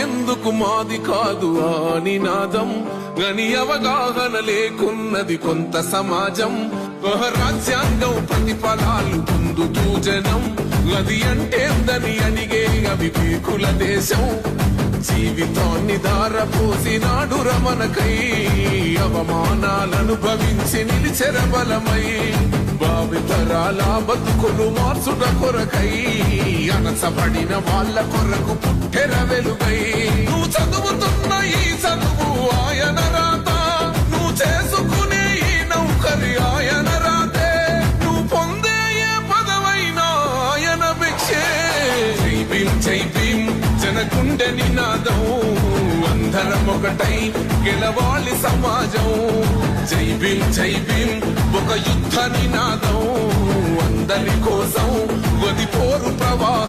మాకెందుకు మాది కాదు ఆ నినాదం గని అవగాహన లేకున్నది కొంత సమాజం రాజ్యాంగం ప్రతిఫలాలు పొందుతూ జనం అది అంటేందని అడిగే అవి పీకుల దేశం జీవితాన్ని దారపోసినాడు రమణకై అవమానాలను భవించి నిలిచెర బలమై భావితరాల బతుకులు మార్చుట కొరకై అనసబడిన వాళ్ళ కొరకు పుట్టెర వెలుగై నువ్వు చదువుతున్న ఈ చదువు ఆయన రాత నువ్వు చేసుకునే ఈ నౌకరి ఆయన రాతే నువ్వు పొందే ఏ పదవైనా ఆయన భిక్షే జై భీం జై భీం జనగుండె నినాదం అందరం ఒకటై గెలవాలి సమాజం జై భీం ఒక యుద్ధ నినాదం అందరి కోసం గది పోరు ప్రవాహం